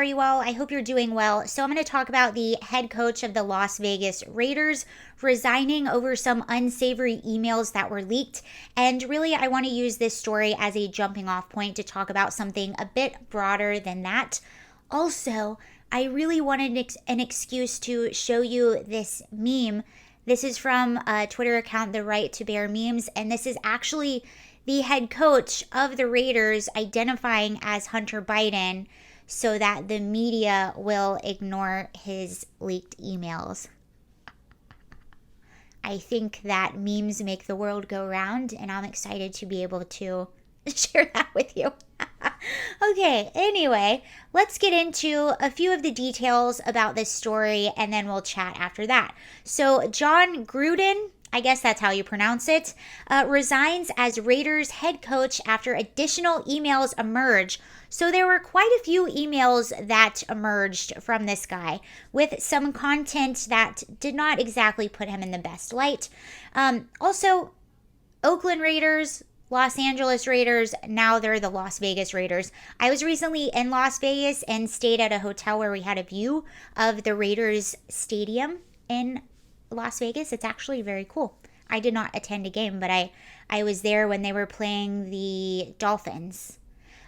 are you all? I hope you're doing well. So I'm going to talk about the head coach of the Las Vegas Raiders resigning over some unsavory emails that were leaked. And really, I want to use this story as a jumping off point to talk about something a bit broader than that. Also, I really wanted an excuse to show you this meme. This is from a Twitter account, The Right to Bear Memes, and this is actually the head coach of the Raiders identifying as Hunter Biden so that the media will ignore his leaked emails. I think that memes make the world go round, and I'm excited to be able to share that with you. Okay, anyway, let's get into a few of the details about this story, and then we'll chat after that. So, John Gruden, I guess that's how you pronounce it, resigns as Raiders head coach after additional emails emerge. So there were quite a few emails that emerged from this guy with some content that did not exactly put him in the best light. Also, Oakland Raiders, Los Angeles Raiders, now they're the Las Vegas Raiders. I was recently in Las Vegas and stayed at a hotel where we had a view of the Raiders stadium in Las Vegas. It's actually very cool. I did not attend a game, but I was there when they were playing the Dolphins.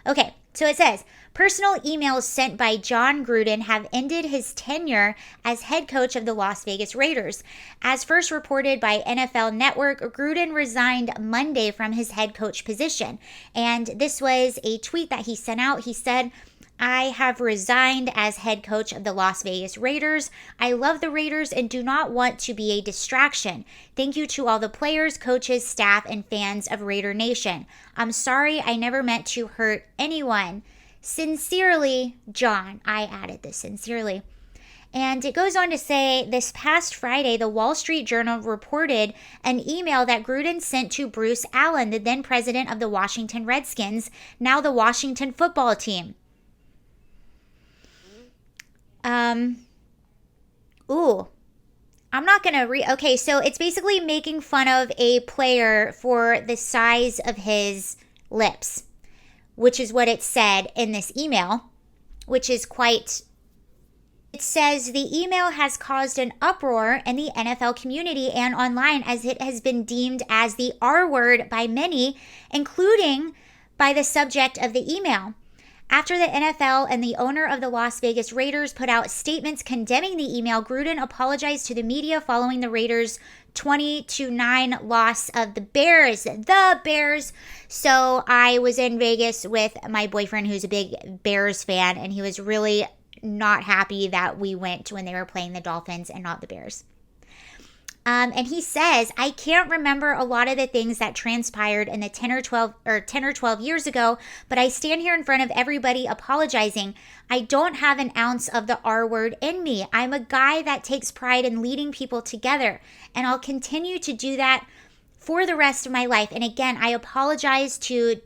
Okay, so it says, personal emails sent by John Gruden have ended his tenure as head coach of the Las Vegas Raiders. As first reported by NFL Network, Gruden resigned Monday from his head coach position. And this was a tweet that he sent out. He said, I have resigned as head coach of the Las Vegas Raiders. I love the Raiders and do not want to be a distraction. Thank you to all the players, coaches, staff, and fans of Raider Nation. I'm sorry, I never meant to hurt anyone. Sincerely, John. I added this sincerely. And it goes on to say, this past Friday, the Wall Street Journal reported an email that Gruden sent to Bruce Allen, the then president of the Washington Redskins, now the Washington football team. I'm not going to read. Okay, so it's basically making fun of a player for the size of his lips, which is what it said in this email, which is quite. It says the email has caused an uproar in the NFL community and online as it has been deemed as the R word by many, including by the subject of the email. After the NFL and the owner of the Las Vegas Raiders put out statements condemning the email, Gruden apologized to the media following the Raiders' 20-9 loss of the Bears. The Bears. So I was in Vegas with my boyfriend who's a big Bears fan, and he was really not happy that we went when they were playing the Dolphins and not the Bears. And he says, I can't remember a lot of the things that transpired in the 10 or 12 years ago, but I stand here in front of everybody apologizing. I don't have an ounce of the R word in me. I'm a guy that takes pride in leading people together, and I'll continue to do that for the rest of my life. And again, I apologize to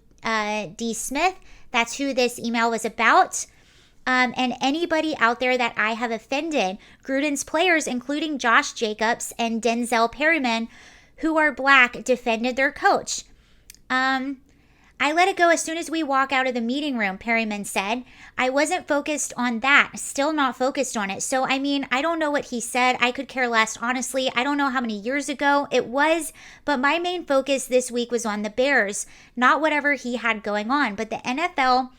D. Smith. That's who this email was about. And anybody out there that I have offended. Gruden's players, including Josh Jacobs and Denzel Perryman, who are black, defended their coach. I let it go as soon as we walk out of the meeting room, Perryman said. I wasn't focused on that, still not focused on it. So, I mean, I don't know what he said. I could care less, honestly. I don't know how many years ago it was, but my main focus this week was on the Bears, not whatever he had going on. But the NFL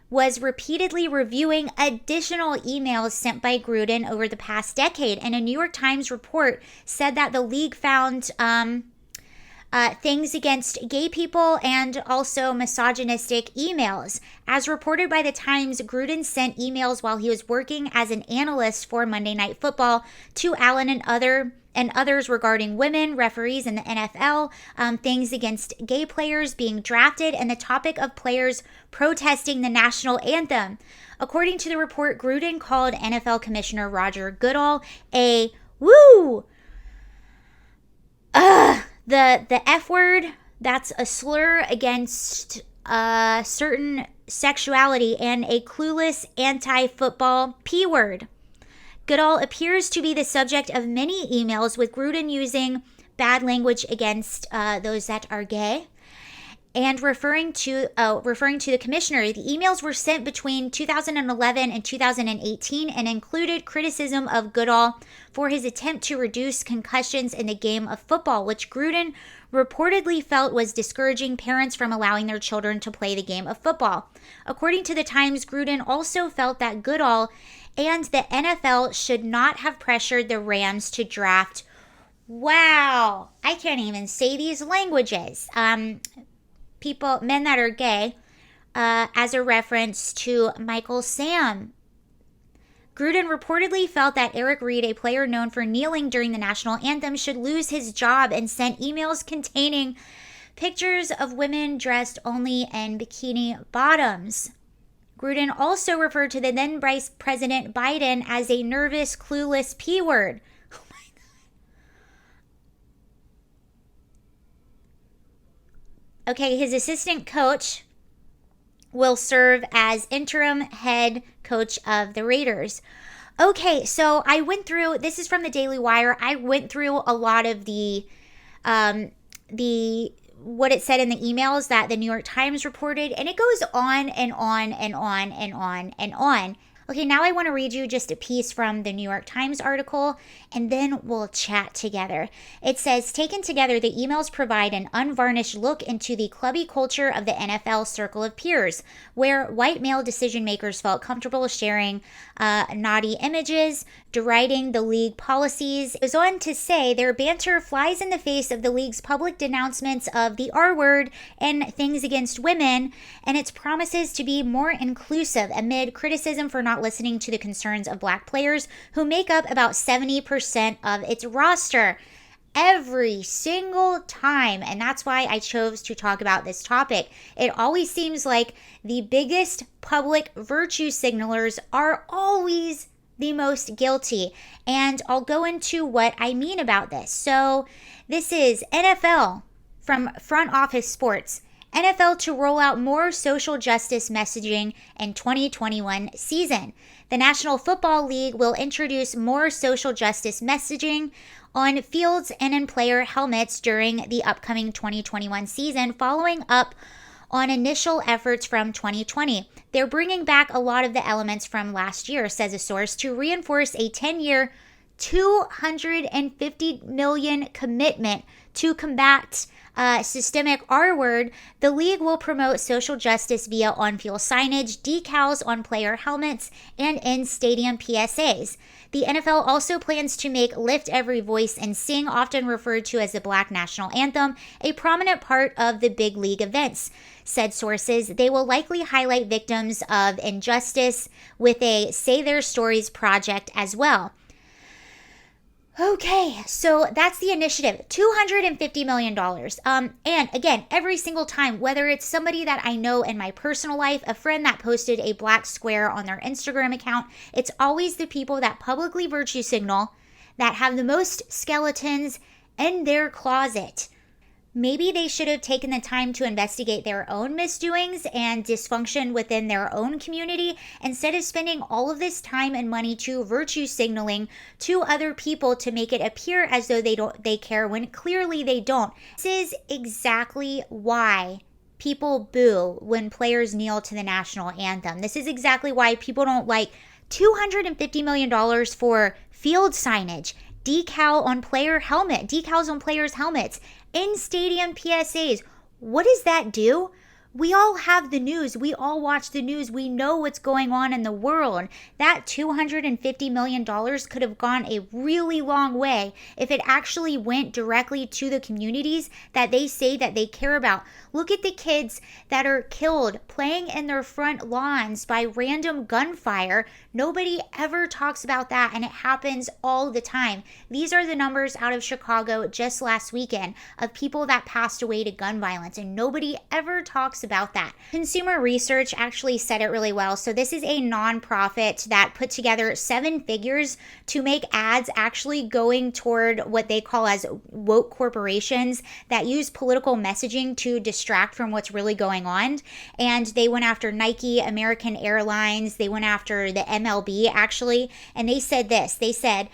was repeatedly reviewing additional emails sent by Gruden over the past decade. And a New York Times report said that the league found things against gay people and also misogynistic emails. As reported by the Times, Gruden sent emails while he was working as an analyst for Monday Night Football to Allen and others regarding women, referees in the NFL, things against gay players being drafted, and the topic of players protesting the national anthem. According to the report, Gruden called NFL Commissioner Roger Goodell a the F word. That's a slur against certain sexuality, and a clueless anti-football P word. Goodall appears to be the subject of many emails, with Gruden using bad language against those that are gay. And referring to the commissioner, the emails were sent between 2011 and 2018 and included criticism of Goodall for his attempt to reduce concussions in the game of football, which Gruden reportedly felt was discouraging parents from allowing their children to play the game of football. According to the Times, Gruden also felt that Goodall and the NFL should not have pressured the Rams to draft. Wow, I can't even say these languages. Men that are gay, as a reference to Michael Sam. Gruden reportedly felt that Eric Reid, a player known for kneeling during the national anthem, should lose his job and sent emails containing pictures of women dressed only in bikini bottoms. Gruden also referred to the then Vice President Biden as a nervous, clueless P-word. Oh my God. Okay, his assistant coach will serve as interim head coach of the Raiders. Okay, so I went through, this is from the Daily Wire. I went through a lot of the what it said in the emails that the New York Times reported, and it goes on and on and on and on and on. Okay, now I want to read you just a piece from the New York Times article, and then we'll chat together. It says, taken together, the emails provide an unvarnished look into the clubby culture of the NFL circle of peers, where white male decision makers felt comfortable sharing naughty images, deriding the league policies. It goes on to say their banter flies in the face of the league's public denouncements of the R word and things against women, and its promises to be more inclusive amid criticism for not listening to the concerns of black players who make up about 70% of its roster. Every single time. And that's why I chose to talk about this topic. It always seems like the biggest public virtue signalers are always the most guilty. And I'll go into what I mean about this. So this is NFL from Front Office Sports. NFL to roll out more social justice messaging in 2021 season. The National Football League will introduce more social justice messaging on fields and in player helmets during the upcoming 2021 season, following up on initial efforts from 2020. They're bringing back a lot of the elements from last year, says a source, to reinforce a 10-year, $250 million commitment to combat systemic R word. The league will promote social justice via on-field signage, decals on player helmets, and in-stadium PSAs. The NFL also plans to make Lift Every Voice and Sing, often referred to as the Black National Anthem, a prominent part of the big league events, said sources. They will likely highlight victims of injustice with a Say Their Stories project as well. Okay, so that's the initiative, $250 million. And again, every single time, whether it's somebody that I know in my personal life, a friend that posted a black square on their Instagram account, it's always the people that publicly virtue signal that have the most skeletons in their closet. Maybe they should have taken the time to investigate their own misdoings and dysfunction within their own community instead of spending all of this time and money to virtue signaling to other people to make it appear as though they care when clearly they don't. This is exactly why people boo when players kneel to the national anthem. This is exactly why people don't like $250 million for field signage, decals on players' helmets, in-stadium PSAs. What does that do? We all have the news. We all watch the news. We know what's going on in the world. That $250 million could have gone a really long way if it actually went directly to the communities that they say that they care about. Look at the kids that are killed playing in their front lawns by random gunfire. Nobody ever talks about that, and it happens all the time. These are the numbers out of Chicago just last weekend of people that passed away to gun violence, and nobody ever talks about that. Consumer Research actually said it really well. So this is a nonprofit that put together 7 figures to make ads actually going toward what they call as woke corporations that use political messaging to distract from what's really going on. And they went after Nike, American Airlines, they went after the MLB actually, and they said this. They said,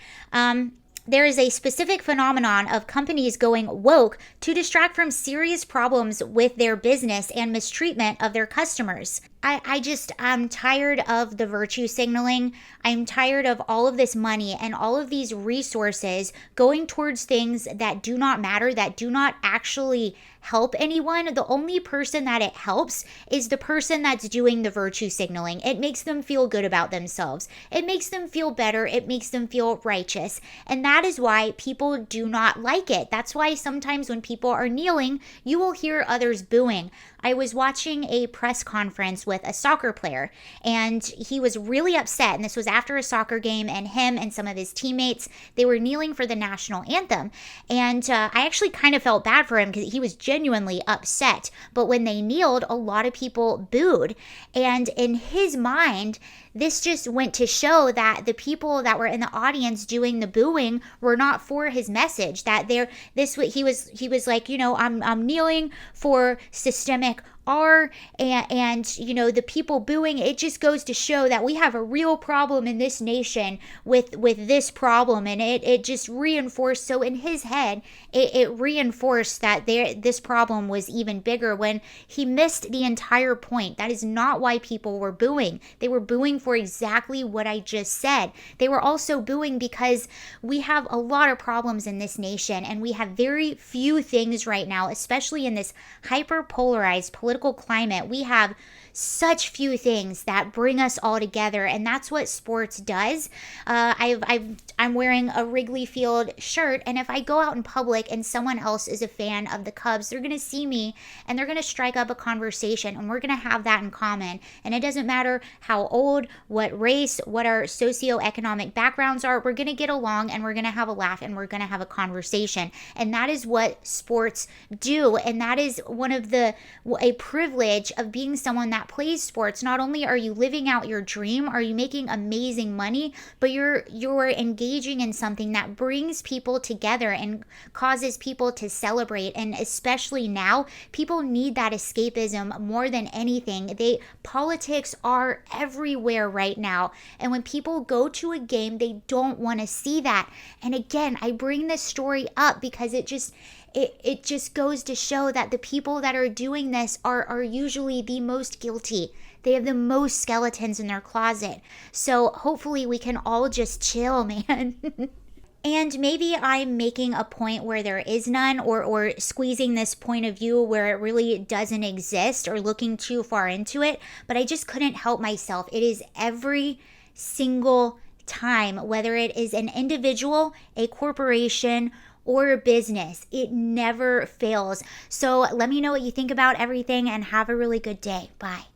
there is a specific phenomenon of companies going woke to distract from serious problems with their business and mistreatment of their customers. I'm tired of the virtue signaling. I'm tired of all of this money and all of these resources going towards things that do not matter, that do not actually help anyone. The only person that it helps is the person that's doing the virtue signaling. It makes them feel good about themselves. It makes them feel better. It makes them feel righteous. And that is why people do not like it. That's why sometimes when people are kneeling, you will hear others booing. I was watching a press conference with a soccer player, and he was really upset. And this was after a soccer game, and him and some of his teammates, they were kneeling for the national anthem. And I actually kind of felt bad for him because he was genuinely upset. But when they kneeled, a lot of people booed. And in his mind, this just went to show that the people that were in the audience doing the booing were not for his message. That he was like, I'm kneeling for systemic R, and the people booing. It just goes to show that we have a real problem in this nation with this problem, and it just reinforced. So in his head, it reinforced that this problem was even bigger, when he missed the entire point. That is not why people were booing. They were booing for exactly what I just said. They were also booing because we have a lot of problems in this nation, and we have very few things right now, especially in this hyper polarized political climate. We have such few things that bring us all together, and that's what sports does. I'm wearing a Wrigley Field shirt, and if I go out in public and someone else is a fan of the Cubs, they're going to see me and they're going to strike up a conversation, and we're going to have that in common. And it doesn't matter how old, what race, what our socioeconomic backgrounds are, we're going to get along, and we're going to have a laugh, and we're going to have a conversation. And that is what sports do, and that is a privilege of being someone that plays sports. Not only are you living out your dream, are you making amazing money, but you're engaging in something that brings people together and causes people to celebrate. And especially now, people need that escapism more than anything. Politics are everywhere right now, and when people go to a game, they don't want to see that. And again, I bring this story up because it just goes to show that the people that are doing this are usually the most guilty. They have the most skeletons in their closet. So hopefully we can all just chill, man. And maybe I'm making a point where there is none, or squeezing this point of view where it really doesn't exist, or looking too far into it, but I just couldn't help myself. It is every single time, whether it is an individual, a corporation, or a business. It never fails. So let me know what you think about everything, and have a really good day. Bye.